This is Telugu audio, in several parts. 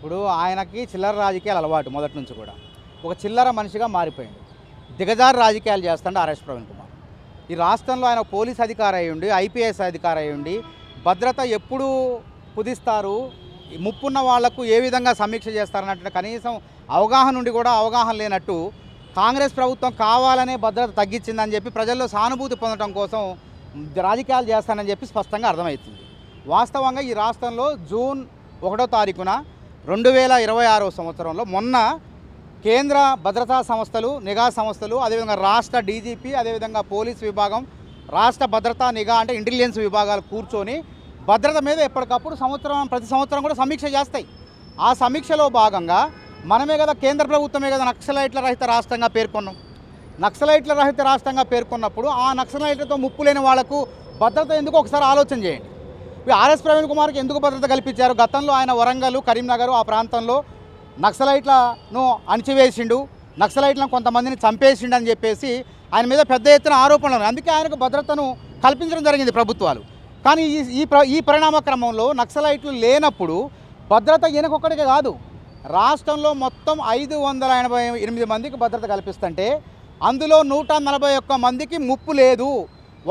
ఇప్పుడు ఆయనకి చిల్లర రాజకీయాలు అలవాటు మొదటి నుంచి కూడా. ఒక చిల్లర మనిషిగా మారిపోయింది. దిగజారు రాజకీయాలు చేస్తుండే ఆర్ఎస్ ప్రవీణ్ కుమార్. ఈ రాష్ట్రంలో ఆయన పోలీస్ అధికారి అయ్యుండి, ఐపీఎస్ అధికారి అయ్యుండి, భద్రత ఎప్పుడు కుదిస్తారు, ముప్పున్న వాళ్లకు ఏ విధంగా సమీక్ష చేస్తారన్నట్టు కనీసం అవగాహన నుండి కూడా అవగాహన లేనట్టు కాంగ్రెస్ ప్రభుత్వం కావాలనే భద్రత తగ్గించిందని చెప్పి ప్రజల్లో సానుభూతి పొందడం కోసం రాజకీయాలు చేస్తానని చెప్పి స్పష్టంగా అర్థమవుతుంది. వాస్తవంగా ఈ రాష్ట్రంలో జూన్ 1వ తారీఖున 2026 సంవత్సరంలో మొన్న కేంద్ర భద్రతా సంస్థలు, నిఘా సంస్థలు, అదేవిధంగా రాష్ట్ర డీజీపీ, అదేవిధంగా పోలీస్ విభాగం, రాష్ట్ర భద్రతా నిఘా అంటే ఇంటెలిజెన్స్ విభాగాలు కూర్చొని భద్రత మీద ఎప్పటికప్పుడు ప్రతి సంవత్సరం కూడా సమీక్ష చేస్తాయి. ఆ సమీక్షలో భాగంగా మనమే కదా, కేంద్ర ప్రభుత్వమే కదా నక్సలైట్ల రహిత రాష్ట్రంగా పేర్కొన్నాం. నక్సలైట్ల రహిత రాష్ట్రంగా పేర్కొన్నప్పుడు ఆ నక్సలైట్లతో ముప్పు లేని వాళ్లకు భద్రత ఎందుకు ఒకసారి ఆలోచన చేయండి. ఆర్ఎస్ ప్రవీణ్ కుమార్కి ఎందుకు భద్రత కల్పించారు? గతంలో ఆయన వరంగల్, కరీంనగర్ ఆ ప్రాంతంలో నక్సలైట్లను అణిచివేసిండు, నక్సలైట్లను కొంతమందిని చంపేసిండు అని చెప్పేసి ఆయన మీద పెద్ద ఎత్తున ఆరోపణలు. అందుకే ఆయనకు భద్రతను కల్పించడం జరిగింది ప్రభుత్వాలు. కానీ ఈ పరిణామ క్రమంలో నక్సలైట్లు లేనప్పుడు భద్రత ఈయనకొక్కడికే కాదు, రాష్ట్రంలో మొత్తం 588 మందికి భద్రత కల్పిస్తుంటే అందులో 141 మందికి ముప్పు లేదు,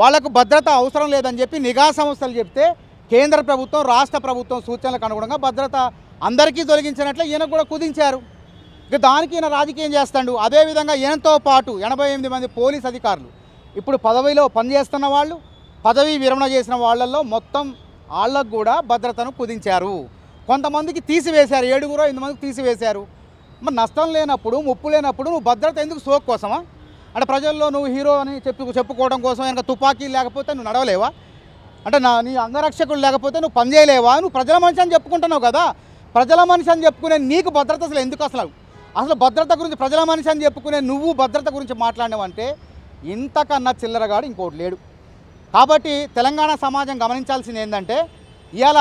వాళ్లకు భద్రత అవసరం లేదని చెప్పి నిఘా సంస్థలు చెప్తే కేంద్ర ప్రభుత్వం, రాష్ట్ర ప్రభుత్వం సూచనలకు అనుగుణంగా భద్రత అందరికీ తొలగించినట్లే ఈయనకు కూడా కుదించారు. ఇక దానికి ఈయన రాజకీయం చేస్తాడు. అదేవిధంగా ఈయనతో పాటు 88 మంది పోలీస్ అధికారులు ఇప్పుడు పదవిలో పనిచేస్తున్న వాళ్ళు, పదవీ విరమణ చేసిన వాళ్ళల్లో మొత్తం వాళ్ళకు కూడా భద్రతను కుదించారు. కొంతమందికి తీసివేశారు, 7 మందికి తీసివేశారు. మరి నష్టం లేనప్పుడు, ముప్పు లేనప్పుడు నువ్వు భద్రత ఎందుకు? సోక్ కోసమా? అంటే ప్రజల్లో నువ్వు హీరో అని చెప్పుకోవడం కోసం వెనక తుపాకీలు లేకపోతే నువ్వు నడవలేవా? అంటే నీ అంగరక్షకులు లేకపోతే నువ్వు పనిచేయలేవా? నువ్వు ప్రజల మనిషి అని చెప్పుకుంటున్నావు కదా. ప్రజల మనిషి అని చెప్పుకునే నీకు భద్రత అసలు ఎందుకు? అసలు భద్రత గురించి ప్రజల మనిషి అని చెప్పుకునే నువ్వు భద్రత గురించి మాట్లాడినావంటే ఇంతకన్నా చిల్లరగాడు ఇంకోటి లేడు. కాబట్టి తెలంగాణ సమాజం గమనించాల్సింది ఏంటంటే, ఇవాళ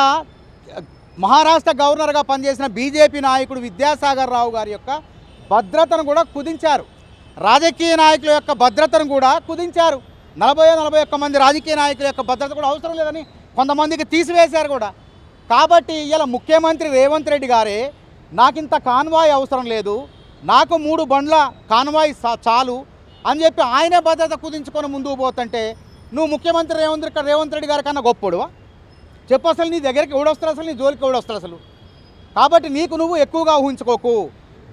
మహారాష్ట్ర గవర్నర్గా పనిచేసిన బీజేపీ నాయకుడు విద్యాసాగర్ రావు గారి యొక్క భద్రతను కూడా కుదించారు. రాజకీయ నాయకుల యొక్క భద్రతను కూడా కుదించారు. 41 మంది రాజకీయ నాయకుల యొక్క భద్రత కూడా అవసరం లేదని కొంతమందికి తీసివేశారు కూడా. కాబట్టి ఇలా ముఖ్యమంత్రి రేవంత్ రెడ్డి గారే నాకింత కాన్వాయ్ అవసరం లేదు, నాకు 3 బండ్ల కాన్వాయ్ చాలు అని చెప్పి ఆయనే భద్రత కుదించుకొని ముందుకు పోతుంటే నువ్వు ముఖ్యమంత్రి రేవంత్ రెడ్డి గారి కన్నా గొప్పడువా? చెప్పు, అసలు నీ దగ్గరికి ఎవడొస్తారు, అసలు నీ జోలికి ఎవడొస్తారు అసలు? కాబట్టి నీకు నువ్వు ఎక్కువగా ఊహించుకోకు,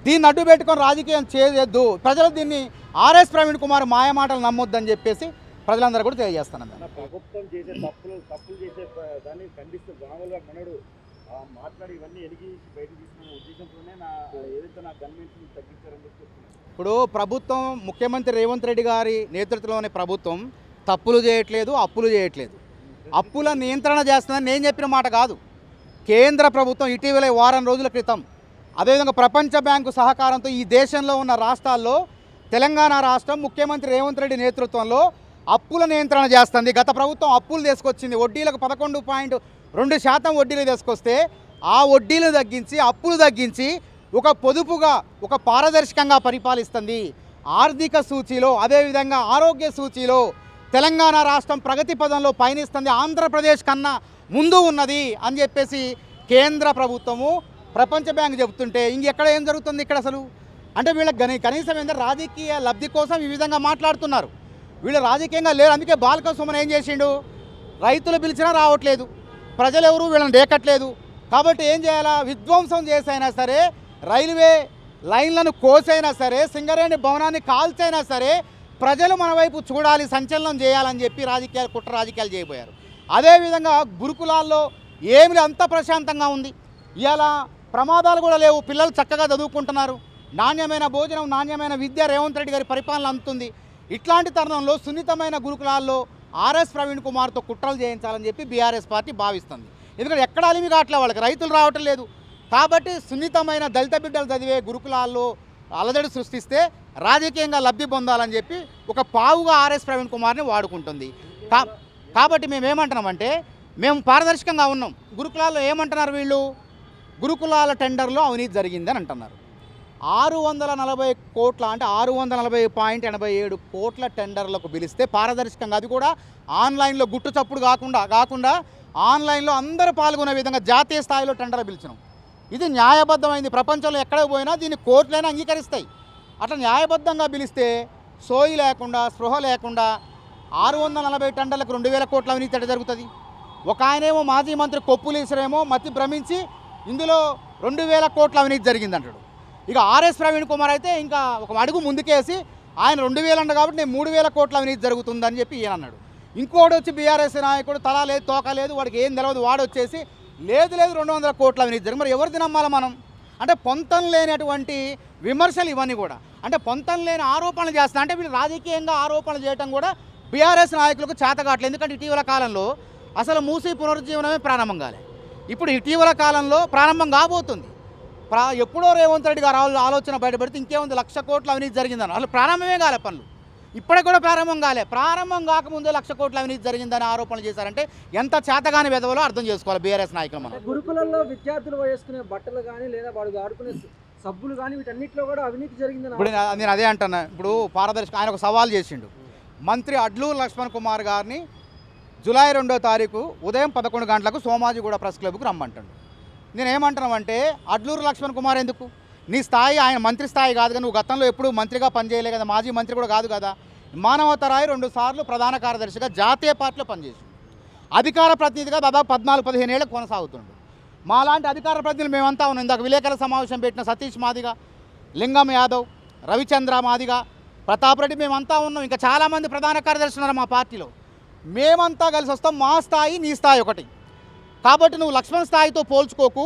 దీన్ని అడ్డు పెట్టుకొని రాజకీయం చేయొద్దు. ప్రజలు దీన్ని ఆర్ఎస్ ప్రవీణ్ కుమార్ మాయమాటలు నమ్మొద్దని చెప్పేసి ప్రజలందరూ కూడా తెలియజేస్తాను. ప్రభుత్వం చేసే తప్పులు చేసే దాన్ని ఖండిస్తూ మామూలుగా మనడు మాట్లాడి ఇవన్నీ ఎదిగి బయటకు తీసుకున్న ఉద్దేశంతోనే ఏదైతే నా గవర్నమెంట్ని తగ్గించారని చెప్తున్నాను. ఇప్పుడు ప్రభుత్వం, ముఖ్యమంత్రి రేవంత్ రెడ్డి గారి నేతృత్వంలోని ప్రభుత్వం తప్పులు చేయట్లేదు, అప్పులు చేయట్లేదు. అప్పుల నియంత్రణ చేస్తుందని నేను చెప్పిన మాట కాదు. కేంద్ర ప్రభుత్వం ఇటీవల వారం రోజుల క్రితం, అదేవిధంగా ప్రపంచ బ్యాంకు సహకారంతో ఈ దేశంలో ఉన్న రాష్ట్రాల్లో తెలంగాణ రాష్ట్రం ముఖ్యమంత్రి రేవంత్ రెడ్డి నేతృత్వంలో అప్పుల నియంత్రణ చేస్తుంది. గత ప్రభుత్వం అప్పులు తీసుకొచ్చింది, వడ్డీలకు 11.2% వడ్డీలు తీసుకొస్తే ఆ వడ్డీలు తగ్గించి, అప్పులు తగ్గించి ఒక పొదుపుగా, ఒక పారదర్శకంగా పరిపాలిస్తుంది. ఆర్థిక సూచీలో, అదేవిధంగా ఆరోగ్య సూచీలో తెలంగాణ రాష్ట్రం ప్రగతి పదంలో పయనిస్తుంది, ఆంధ్రప్రదేశ్ కన్నా ముందు ఉన్నది అని చెప్పేసి కేంద్ర ప్రభుత్వము, ప్రపంచ బ్యాంక్ చెబుతుంటే ఇంకెక్కడ ఏం జరుగుతుంది ఇక్కడ అసలు? అంటే వీళ్ళకి కనీసం ఏంటంటే రాజకీయ లబ్ధి కోసం ఈ విధంగా మాట్లాడుతున్నారు. వీళ్ళు రాజకీయంగా లేరు. అందుకే బాల్క సుమన్ ఏం చేసిండు? రైతులు పిలిచినా రావట్లేదు, ప్రజలు ఎవరు వీళ్ళని దేకట్లేదు. కాబట్టి ఏం చేయాలా? విధ్వంసం చేసైనా సరే, రైల్వే లైన్లను కోసైనా సరే, సింగరేణి భవనాన్ని కాల్చైనా సరే ప్రజలు మన వైపు చూడాలి, సంచలనం చేయాలని చెప్పి కుట్ర రాజకీయాలు చేయబోయారు. అదేవిధంగా గురుకులాల్లో ఏమి అంత ప్రశాంతంగా ఉంది, ఇవాళ ప్రమాదాలు కూడా లేవు, పిల్లలు చక్కగా చదువుకుంటున్నారు, నాణ్యమైన భోజనం, నాణ్యమైన విద్య రేవంత్ రెడ్డి గారి పరిపాలన అందుతుంది. ఇట్లాంటి తరుణంలో సున్నితమైన గురుకులాల్లో ఆర్ఎస్ ప్రవీణ్ కుమార్తో కుట్రలు చేయించాలని చెప్పి బీఆర్ఎస్ పార్టీ భావిస్తుంది. ఎందుకంటే ఎక్కడ అలిమి కావట్లే, వాళ్ళకి రైతులు రావటం లేదు. కాబట్టి సున్నితమైన దళిత బిడ్డలు చదివే గురుకులాల్లో అలజడి సృష్టిస్తే రాజకీయంగా లబ్ధి పొందాలని చెప్పి ఒక పావుగా ఆర్ఎస్ ప్రవీణ్ కుమార్ని వాడుకుంటుంది. కాబట్టి మేమేమంటున్నామంటే, మేము పారదర్శకంగా ఉన్నాం. గురుకులాల్లో ఏమంటున్నారు వీళ్ళు? గురుకులాల టెండర్లో అవినీతి జరిగిందని అంటున్నారు. 640 కోట్ల అంటే 640.87 కోట్ల టెండర్లకు పిలిస్తే పారదర్శకంగా, అది కూడా ఆన్లైన్లో గుట్టు చప్పుడు కాకుండా ఆన్లైన్లో అందరూ పాల్గొనే విధంగా జాతీయ స్థాయిలో టెండర్ పిలిచినాం. ఇది న్యాయబద్ధమైంది. ప్రపంచంలో ఎక్కడికి పోయినా దీన్ని కోర్టులైనా అంగీకరిస్తాయి. అట్లా న్యాయబద్ధంగా పిలిస్తే సోయి లేకుండా, స్పృహ లేకుండా 640 టన్నులకు 2000 కోట్ల అవినీతి ఎట్ట జరుగుతుంది? ఒక ఆయనేమో మాజీ మంత్రి కొప్పులీసరేమో మతి భ్రమించి ఇందులో 2000 కోట్ల అవినీతి జరిగిందంటాడు. ఇక ఆర్ఎస్ ప్రవీణ్ కుమార్ అయితే ఇంకా ఒక అడుగు ముందుకేసి ఆయన 2000 అంట కాబట్టి నేను 3000 కోట్ల అవినీతి జరుగుతుందని చెప్పి ఈయన అన్నాడు. ఇంకోటి వచ్చి బీఆర్ఎస్ నాయకుడు తల లేదు తోక లేదు వాడికి ఏం తెలియదు, వాడు వచ్చేసి లేదు 200 కోట్ల అవినీతి జరిగి. మరి ఎవరిది నమ్మాలి మనం? అంటే పొంతం లేనటువంటి విమర్శలు ఇవన్నీ కూడా, అంటే పొంతం లేని ఆరోపణలు చేస్తా అంటే వీళ్ళు రాజకీయంగా ఆరోపణలు చేయడం కూడా బీఆర్ఎస్ నాయకులకు చేతకావట్లేదు. ఎందుకంటే ఇటీవల కాలంలో అసలు మూసీ పునరుజ్జీవనమే ప్రారంభం కాలే, ఇప్పుడు ఇటీవల కాలంలో ప్రారంభం కాబోతుంది. ఎప్పుడో రేవంత్ రెడ్డి గారు ఆలోచన బయటపెడితే ఇంకేముంది 1,00,000 కోట్ల అవినీతి జరిగిందని. అసలు ప్రారంభమే కాలే పనులు, ఇప్పటికి కూడా ప్రారంభం కాలే. ప్రారంభం కాకముందే 1,00,000 కోట్ల అవినీతి జరిగిందని ఆరోపణలు చేశారంటే ఎంత చేతగాని వెధవలో అర్థం చేసుకోవాలి బీఆర్ఎస్ నాయకులు. మనం గురుకులంలో విద్యార్థులు వేసుకునే బట్టలు కానీ లేదా వాడు ఆడుకునే సబ్బులు కానీ వీటన్నిటిలో కూడా అవినీతి జరిగిందని ఇప్పుడు నేను అదే అంటున్నా. ఇప్పుడు పారదర్శక ఆయన ఒక సవాల్ చేసిండు. మంత్రి అడ్లూరు లక్ష్మణ్ కుమార్ గారిని జూలై 2వ తారీఖు ఉదయం 11 గంటలకు సోమాజిగూడ ప్రెస్ క్లబ్కు రమ్మంటాడు. నేనేమంటున్నామంటే అడ్లూరు లక్ష్మణ్ కుమార్ ఎందుకు? నీ స్థాయి ఆయన మంత్రి స్థాయి కాదు కదా, నువ్వు గతంలో ఎప్పుడు మంత్రిగా పనిచేయలే కదా, మాజీ మంత్రి కూడా కాదు కదా. మానవతరాయి 2 సార్లు ప్రధాన కార్యదర్శిగా జాతీయ పార్టీలో పనిచేసిండు. అధికార ప్రతినిధిగా దాదాపు 14-15 ఏళ్ళకు కొనసాగుతుండు. మాలాంటి అధికార ప్రతినిధులు మేమంతా ఉన్నాం. ఇందాక విలేకరుల సమావేశం పెట్టిన సతీష్ మాదిగ, లింగం యాదవ్, రవిచంద్ర మాదిగ, ప్రతాప్ రెడ్డి మేమంతా ఉన్నాం. ఇంకా చాలామంది ప్రధాన కార్యదర్శులు ఉన్నారు మా పార్టీలో. మేమంతా కలిసి వస్తాం. మా స్థాయి నీ స్థాయి ఒకటి కాబట్టి నువ్వు లక్ష్మణ్ స్థాయితో పోల్చుకోకు.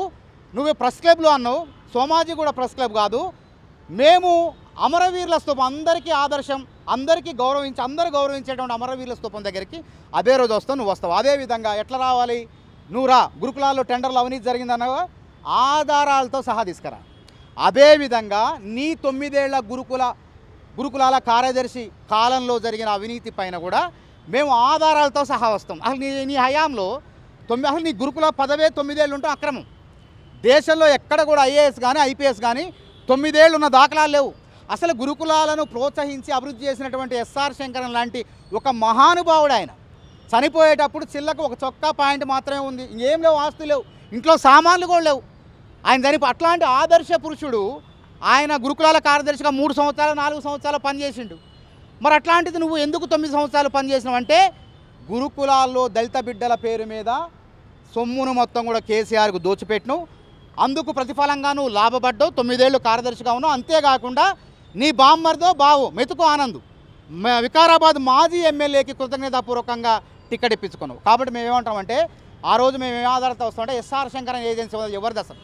నువ్వు ప్రెస్ క్లబ్లో అన్నావు, సోమాజిగూడ ప్రెస్ క్లబ్ కాదు. మేము అమరవీరుల స్తూపం, అందరికీ ఆదర్శం, అందరికీ గౌరవించి అందరూ గౌరవించేటువంటి అమరవీరుల స్తూపం దగ్గరికి అదే రోజు వస్తావు, నువ్వు వస్తావు. అదేవిధంగా ఎట్లా రావాలి? నువ్వు రా, గురుకులాల్లో టెండర్లు అవినీతి జరిగిందన్నావా, ఆధారాలతో సహా తీసుకురా. అదేవిధంగా నీ 9 ఏళ్ల గురుకులాల కార్యదర్శి కాలంలో జరిగిన అవినీతి పైన కూడా మేము ఆధారాలతో సహా వస్తాం. అసలు నీ హయాంలో అసలు నీ గురుకుల పదవే 9 ఏళ్ళు ఉంటాం అక్రమం. దేశంలో ఎక్కడ కూడా ఐఏఎస్ కానీ ఐపీఎస్ కానీ 9 ఏళ్ళు ఉన్న దాఖలాలు లేవు. అసలు గురుకులాలను ప్రోత్సహించి అభివృద్ధి చేసినటువంటి ఎస్ఆర్ శంకరన్ లాంటి ఒక మహానుభావుడు ఆయన చనిపోయేటప్పుడు చిల్లకు ఒక చొక్కా పాయింట్ మాత్రమే ఉంది, ఇంకేం లేవు, ఆస్తులు లేవు, ఇంట్లో సామాన్లు కూడా లేవు. ఆయన అట్లాంటి ఆదర్శ పురుషుడు ఆయన గురుకులాల కార్యదర్శిగా 3 సంవత్సరాలు 4 సంవత్సరాలు పనిచేసిండు. మరి అట్లాంటిది నువ్వు ఎందుకు 9 సంవత్సరాలు పనిచేసినావు అంటే గురుకులాల్లో దళిత బిడ్డల పేరు మీద సొమ్మును మొత్తం కూడా కేసీఆర్కు దోచిపెట్టినావు. అందుకు ప్రతిఫలంగా నువ్వు లాభపడ్డావు. 9 ఏళ్ళు కార్యదర్శిగా ఉన్నావు. అంతేకాకుండా నీ బామ్మర్దో బావు మెతుకు ఆనంద్ వికారాబాద్ మాజీ ఎమ్మెల్యేకి కృతజ్ఞతాపూర్వకంగా టికెట్ ఇప్పించుకున్నావు. కాబట్టి మేము ఏమంటామంటే ఆ రోజు మేము ఏ ఆధారంతో వస్తామంటే ఎస్ఆర్ శంకరన్ ఏజెన్సీ ఎవరిది అసలు?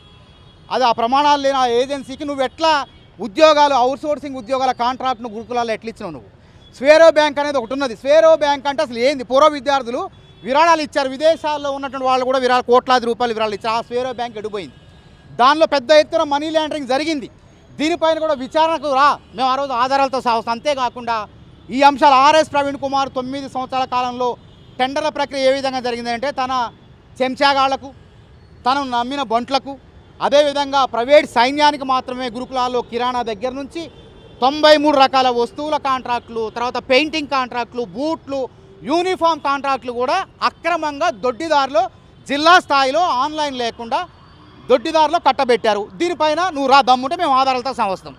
అది ఆ ప్రమాణాలు లేని ఆ ఏజెన్సీకి నువ్వు ఎట్లా ఉద్యోగాలు అవుట్సోర్సింగ్ ఉద్యోగాల కాంట్రాక్ట్ను గురుకులాల్లో ఎట్లా ఇచ్చినావు నువ్వు? స్వేరో బ్యాంక్ అనేది ఒకటి ఉన్నది. స్వేరో బ్యాంక్ అంటే అసలు ఏంది? పూర్వ విద్యార్థులు విరాళాలు ఇచ్చారు, విదేశాల్లో ఉన్నటువంటి వాళ్ళు కూడా కోట్లాది రూపాయలు విరాళాలు ఇచ్చారు. ఆ స్వేరో బ్యాంక్ ఎడిపోయింది. దానిలో పెద్ద ఎత్తున మనీ లాండరింగ్ జరిగింది. దీనిపైన కూడా విచారణకు రా, మేము ఆ రోజు ఆధారాలతో సాగుతాం. అంతేకాకుండా ఈ అంశాలు ఆర్ఎస్ ప్రవీణ్ కుమార్ 9 సంవత్సరాల కాలంలో టెండర్ల ప్రక్రియ ఏ విధంగా జరిగిందంటే తన చెంచాగాళ్లకు, తను నమ్మిన బంట్లకు, అదేవిధంగా ప్రైవేట్ సైన్యానికి మాత్రమే గురుకులాల్లో కిరాణా దగ్గర నుంచి 93 రకాల వస్తువుల కాంట్రాక్టులు, తర్వాత పెయింటింగ్ కాంట్రాక్టులు, బూట్లు, యూనిఫామ్ కాంట్రాక్టులు కూడా అక్రమంగా దొడ్డిదారిలో జిల్లా స్థాయిలో ఆన్లైన్ లేకుండా దొడ్డిదారిలో కట్టబెట్టారు. దీనిపైన నువ్వు రా, దమ్ముంటే మేము ఆధారాలతో సమస్తాం.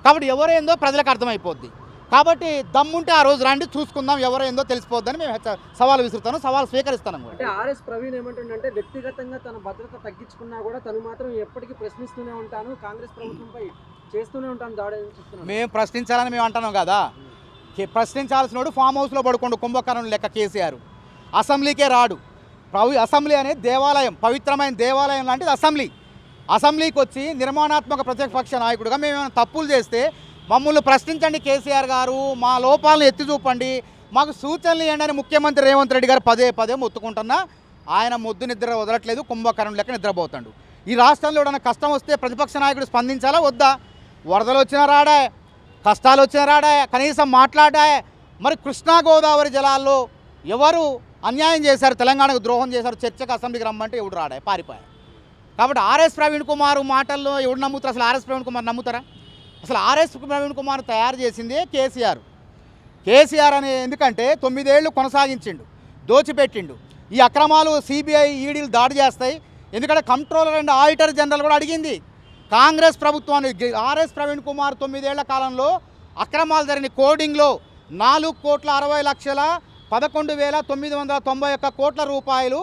కాబట్టి ఎవరేందో ప్రజలకు అర్థమైపోద్ది. కాబట్టి దమ్ముంటే ఆ రోజు రండి, చూసుకుందాం, ఎవరేందో తెలిసిపోద్దని మేము సవాల్ విసురుతాను, సవాల్ స్వీకరిస్తాను. అంటే ఆర్ఎస్ ప్రవీణ్ ఏమంటుండంటే వ్యక్తిగతంగా తన భద్రత తగ్గించుకున్నా కూడా తను మాత్రం ఎప్పటికీ ప్రశ్నిస్తూనే ఉంటాను, కాంగ్రెస్ ప్రభుత్వంపై చేస్తూనే ఉంటాను దాడి అని చెప్తున్నాను. మేము ప్రశ్నించాలని మేము అంటున్నాం కదా. ప్రశ్నించాల్సినోడు ఫామ్ హౌస్లో పడుకోండు, కుంభకర్ణుడు లెక్క కేసీఆర్. అసెంబ్లీకే రాడు. అసెంబ్లీ అనేది దేవాలయం, పవిత్రమైన దేవాలయం లాంటిది అసెంబ్లీ. అసెంబ్లీకి వచ్చి నిర్మాణాత్మక ప్రతిపక్ష నాయకుడిగా మేము ఏమైనా తప్పులు చేస్తే మమ్మల్ని ప్రశ్నించండి కేసీఆర్ గారు, మా లోపాలను ఎత్తి చూపండి, మాకు సూచనలు ఇవ్వండి అని ముఖ్యమంత్రి రేవంత్ రెడ్డి గారు పదే మొత్తుకుంటున్నా ఆయన మొద్దు నిద్ర వదలట్లేదు, కుంభకర్ణుడు లెక్క నిద్రపోతాడు. ఈ రాష్ట్రంలో ఏదైనా కష్టం వస్తే ప్రతిపక్ష నాయకుడు స్పందించాలా వద్దా? వరదలు వచ్చినా రాడా, కష్టాలు వచ్చినా రాడా, కనీసం మాట్లాడా? మరి కృష్ణా గోదావరి జలాల్లో ఎవరు అన్యాయం చేశారు, తెలంగాణకు ద్రోహం చేశారు, చర్చకు అసెంబ్లీకి రమ్మంటే ఎవడు రాడా, పారిపోయా. కాబట్టి ఆర్ఎస్ ప్రవీణ్ కుమార్ మాటల్లో ఎవడు నమ్ముతారు? అసలు ఆర్ఎస్ ప్రవీణ్ కుమార్ నమ్ముతారా? అసలు ఆర్ఎస్ ప్రవీణ్ కుమార్ తయారు చేసిందే కేసీఆర్ అని. ఎందుకంటే 9 ఏళ్ళు కొనసాగించిండు, దోచిపెట్టిండు. ఈ అక్రమాలు సిబిఐ ఈడీలు దాడి చేస్తాయి, ఎందుకంటే కంట్రోలర్ అండ్ ఆడిటర్ జనరల్ కూడా అడిగింది కాంగ్రెస్ ప్రభుత్వాన్ని. ఆర్ఎస్ ప్రవీణ్ కుమార్ 9 ఏళ్ల కాలంలో అక్రమాలు జరిగిన కోడింగ్లో 4,60,11,991 కోట్ల రూపాయలు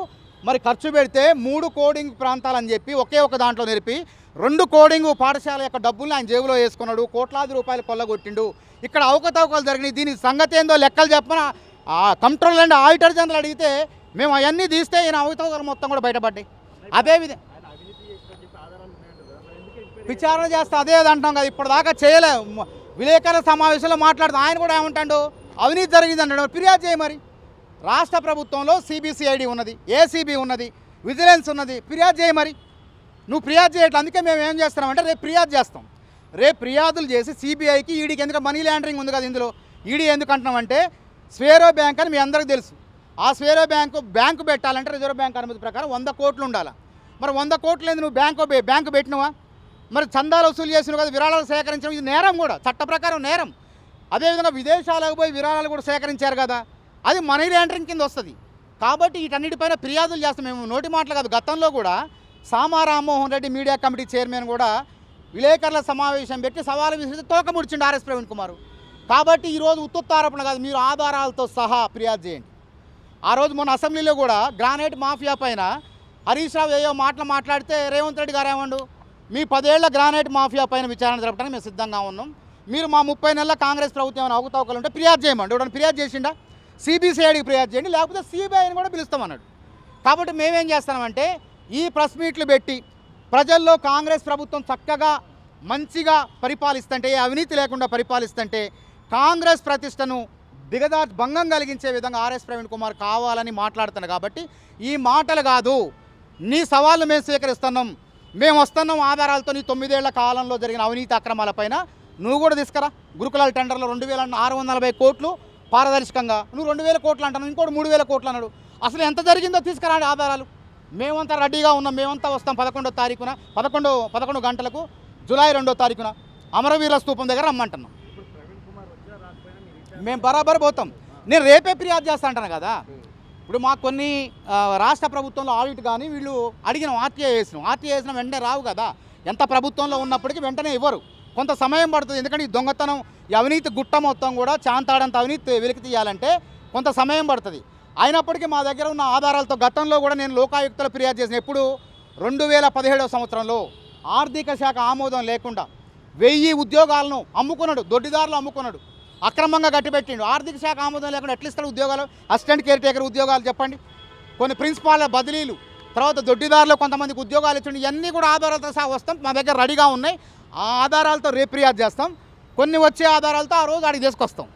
మరి ఖర్చు పెడితే 3 కోడింగ్ ప్రాంతాలని చెప్పి ఒకే ఒక దాంట్లో నిలిపి 2 కోడింగ్ పాఠశాల యొక్క డబ్బుల్ని ఆయన జేబులో వేసుకున్నాడు, కోట్లాది రూపాయలు కొల్లగొట్టిండు. ఇక్కడ అవకతవకలు జరిగినాయి. దీని సంగతి ఏందో లెక్కలు చెప్పన కంట్రోల్ అండ్ ఆడిటర్ జనరల్ అడిగితే మేము అవన్నీ తీస్తే ఈయన అవకతవకలు మొత్తం కూడా బయటపడ్డాయి. అదేవిధంగా ఆయన అవినీతి చేసినట్టు చెప్పి ఆధారాలు ఉన్నాయంట కదా, మరి ఎందుకు ఎంక్వైరీ విచారణ చేస్తే అదే అంటాం కదా, ఇప్పటిదాకా చేయలే. విలేకరుల సమావేశంలో మాట్లాడుతూ ఆయన కూడా ఏమంటాడు, అవినీతి జరిగింది అంటాడు. ఫిర్యాదు చేయి మరి. రాష్ట్ర ప్రభుత్వంలో సిబిసిఐడి ఉన్నది, ఏసీబీ ఉన్నది, విజిలెన్స్ ఉన్నది, ఫిర్యాదు చేయి మరి. నువ్వు ఫిర్యాదు చేయట్లేదు. అందుకే మేము ఏం చేస్తున్నామంటే రేపు ఫిర్యాదు చేస్తాం. రేపు ఫిర్యాదులు చేసి సిబిఐకి, ఈడీకి, ఎందుకంటే మనీ లాండరింగ్ ఉంది కదా ఇందులో. ఈడీ ఎందుకు అంటున్నామంటే స్వేరో బ్యాంక్ అని మీ అందరికీ తెలుసు. ఆ స్వేరో బ్యాంకు పెట్టాలంటే రిజర్వ్ బ్యాంక్ అనుమతి ప్రకారం 100 కోట్లు ఉండాలి. మరి 100 కోట్లు లేదు, నువ్వు బ్యాంకు పెట్టినవా? మరి చందాలు వసూలు చేసినావు కదా, విరాళాలు సేకరించడం ఇది నేరం కూడా, చట్ట ప్రకారం నేరం. అదేవిధంగా విదేశాలకు పోయి విరాళాలు కూడా సేకరించారు కదా, అది మనీ లాండరింగ్ కింద వస్తుంది. కాబట్టి వీటన్నిటిపైన ఫిర్యాదులు చేస్తాం. మేము నోటి మాటలు కాదు, గతంలో కూడా Sama Rammohan Reddy media committee chairman కూడా విలేకరుల సమావేశం పెట్టి సవాలు విసిరితే తోక ముడిచిండు ఆర్ఎస్ ప్రవీణ్ కుమార్. కాబట్టి ఈరోజు ఉత్తుత్తారోపణ కాదు, మీరు ఆధారాలతో సహా ఫిర్యాదు చేయండి. ఆ రోజు మొన్న అసెంబ్లీలో కూడా గ్రానైట్ మాఫియా పైన హరీష్ రావు ఏవో మాట్లాడితే రేవంత్ రెడ్డి గారు ఏమండు, మీ 10 ఏళ్ల గ్రానైట్ మాఫియా పైన విచారణ జరపడానికి మేము సిద్ధంగా ఉన్నాం, మీరు మా 30 నెలల కాంగ్రెస్ ప్రభుత్వం ఏమైనా అవకతవకలు ఉంటే ఫిర్యాదు చేయమండి. ఎవడన్నా ఫిర్యాదు చేసిండా? సిబిసిఐడికి ఫిర్యాదు చేయండి, లేకపోతే సిబిఐని కూడా పిలుస్తామన్నాడు. కాబట్టి మేమేం చేస్తున్నామంటే ఈ ప్రెస్ మీట్లు పెట్టి ప్రజల్లో కాంగ్రెస్ ప్రభుత్వం చక్కగా మంచిగా పరిపాలిస్తుంటే, అవినీతి లేకుండా పరిపాలిస్తుంటే కాంగ్రెస్ ప్రతిష్టను భంగం కలిగించే విధంగా ఆర్ఎస్ ప్రవీణ్ కుమార్ కావాలని మాట్లాడుతున్నాడు. కాబట్టి ఈ మాటలు కాదు, నీ సవాళ్ళు మేము స్వీకరిస్తున్నాం, మేము వస్తున్నాం ఆధారాలతో. నీ 9 ఏళ్ల కాలంలో జరిగిన అవినీతి అక్రమాలపైన నువ్వు కూడా తీసుకురా. గురుకులాల టెండర్లో 2,640 కోట్లు పారదర్శకంగా, నువ్వు 2,000 కోట్లు అంటున్నావు, ఇంకోటి 3,000 కోట్లు అన్నాడు. అసలు ఎంత జరిగిందో తీసుకురాండి ఆధారాలు. మేమంతా రెడీగా ఉన్నాం, మేమంతా వస్తాం. 11వ తారీఖున 11 గంటలకు జూలై 2వ తారీఖున అమరవీరుల స్తూపం దగ్గర రమ్మంటున్నాం. ఇప్పుడు ప్రవీణ్ కుమార్ వచ్చినా రాకపోయినా మీరు ఇచ్చే మేము బరాబర్ పోతాం. నేను రేపే ఫిర్యాదు చేస్తా అంటాను కదా. ఇప్పుడు మాకు కొన్ని రాష్ట్ర ప్రభుత్వంలో ఆడిట్ కానీ వీళ్ళు అడిగిన ఆర్టీఐ వేసిన వెంటనే రావు కదా. ఎంత ప్రభుత్వంలో ఉన్నప్పటికీ వెంటనే ఇవ్వరు, కొంత సమయం పడుతుంది. ఎందుకంటే ఈ దొంగతనం, ఈ అవినీతి గుట్ట మొత్తం కూడా చాంతాడంత అవినీతి వెలికి తీయాలంటే కొంత సమయం పడుతుంది. అయినప్పటికీ మా దగ్గర ఉన్న ఆధారాలతో గతంలో కూడా నేను లోకాయుక్తలో ఫిర్యాదు చేసిన, ఎప్పుడు 2017వ సంవత్సరంలో ఆర్థిక శాఖ ఆమోదం లేకుండా 1000 ఉద్యోగాలను అమ్ముకున్నాడు, దొడ్డిదారులు అమ్ముకున్నాడు, అక్రమంగా గట్టిపెట్టిండు. ఆర్థిక శాఖ ఆమోదం లేకుండా ఎట్లా ఇస్తాడు ఉద్యోగాలు? అసిస్టెంట్ కేర్ టేకర్ ఉద్యోగాలు చెప్పండి, కొన్ని ప్రిన్సిపాల్ బదిలీలు, తర్వాత దొడ్డిదారులు కొంతమందికి ఉద్యోగాలు ఇచ్చిండు. ఇవన్నీ కూడా ఆధారాలతో సహా వస్తాం, మా దగ్గర రెడీగా ఉన్నాయి. ఆ ఆధారాలతో రేపు ఫిర్యాదు చేస్తాం. కొన్ని వచ్చే ఆధారాలతో ఆ రోజు అడిగి తీసుకొస్తాం.